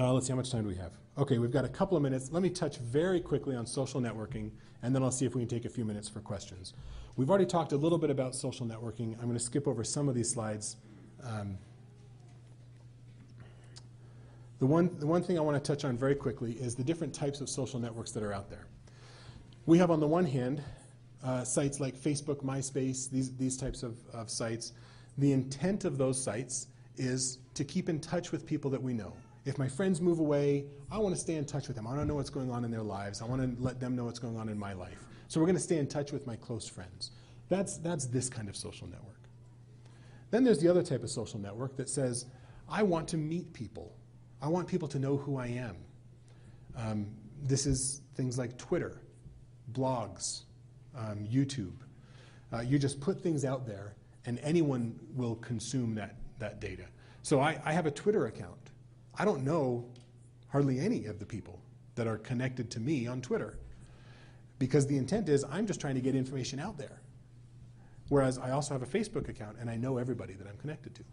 Let's see, how much time do we have? Okay, we've got a couple of minutes. Let me touch very quickly on social networking, and then I'll see if we can take a few minutes for questions. We've already talked a little bit about social networking. I'm going to skip over some of these slides. The one thing I want to touch on very quickly is the different types of social networks that are out there. We have on the one hand sites like Facebook, MySpace, these types of sites. The intent of those sites is to keep in touch with people that we know. If my friends move away, I want to stay in touch with them. I want to know what's going on in their lives. I want to let them know what's going on in my life. So we're going to stay in touch with my close friends. That's this kind of social network. Then there's the other type of social network that says, I want to meet people. I want people to know who I am. This is things like Twitter, blogs, YouTube. You just put things out there, and anyone will consume that data. So I have a Twitter account. I don't know hardly any of the people that are connected to me on Twitter, because the intent is I'm just trying to get information out there. Whereas I also have a Facebook account, and I know everybody that I'm connected to.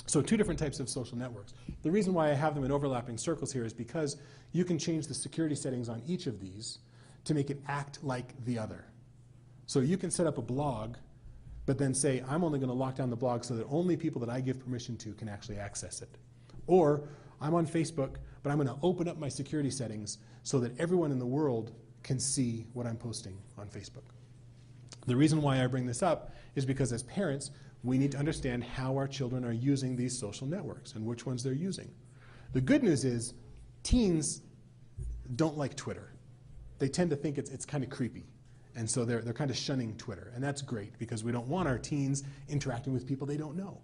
So two different types of social networks. The reason why I have them in overlapping circles here is because you can change the security settings on each of these to make it act like the other. So you can set up a blog, but then say, I'm only going to lock down the blog so that only people that I give permission to can actually access it. Or I'm on Facebook, but I'm going to open up my security settings so that everyone in the world can see what I'm posting on Facebook. The reason why I bring this up is because as parents, we need to understand how our children are using these social networks and which ones they're using. The good news is teens don't like Twitter. They tend to think it's kind of creepy. And so they're kind of shunning Twitter. And that's great because we don't want our teens interacting with people they don't know.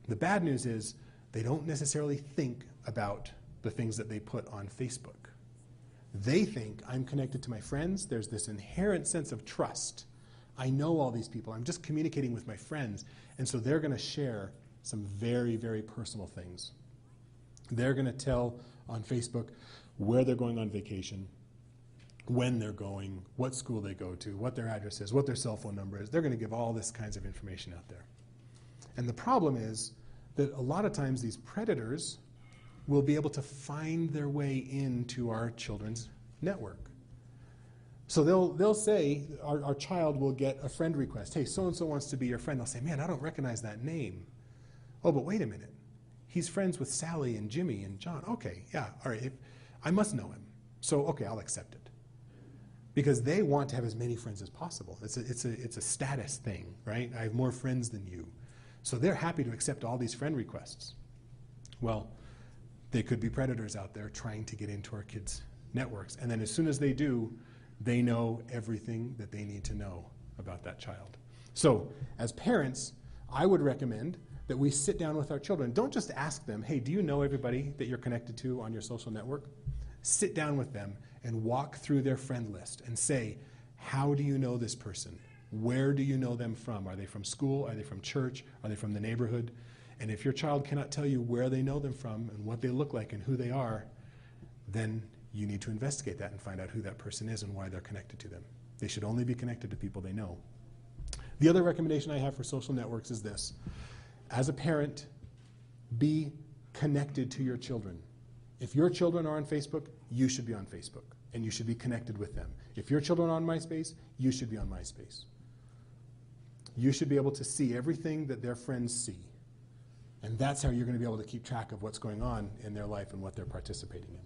The bad news is they don't necessarily think about the things that they put on Facebook. They think I'm connected to my friends. There's this inherent sense of trust. I know all these people. I'm just communicating with my friends. And so they're going to share some very, very personal things. They're going to tell on Facebook where they're going on vacation, when they're going, what school they go to, what their address is, what their cell phone number is. They're going to give all this kinds of information out there. And the problem is that a lot of times these predators will be able to find their way into our children's network. So they'll say, our child will get a friend request. Hey, so-and-so wants to be your friend. They'll say, man, I don't recognize that name. Oh, but wait a minute. He's friends with Sally and Jimmy and John. Okay, yeah, all right. I must know him. So, okay, I'll accept it. Because they want to have as many friends as possible. It's a status thing, right? I have more friends than you. So they're happy to accept all these friend requests. Well, they could be predators out there trying to get into our kids' networks. And then as soon as they do, they know everything that they need to know about that child. So as parents, I would recommend that we sit down with our children. Don't just ask them, hey, do you know everybody that you're connected to on your social network? Sit down with them and walk through their friend list and say, how do you know this person? Where do you know them from? Are they from school? Are they from church? Are they from the neighborhood? And if your child cannot tell you where they know them from and what they look like and who they are, then you need to investigate that and find out who that person is and why they're connected to them. They should only be connected to people they know. The other recommendation I have for social networks is this. As a parent, be connected to your children. If your children are on Facebook, you should be on Facebook, and you should be connected with them. If your children are on MySpace, you should be on MySpace. You should be able to see everything that their friends see. And that's how you're going to be able to keep track of what's going on in their life and what they're participating in.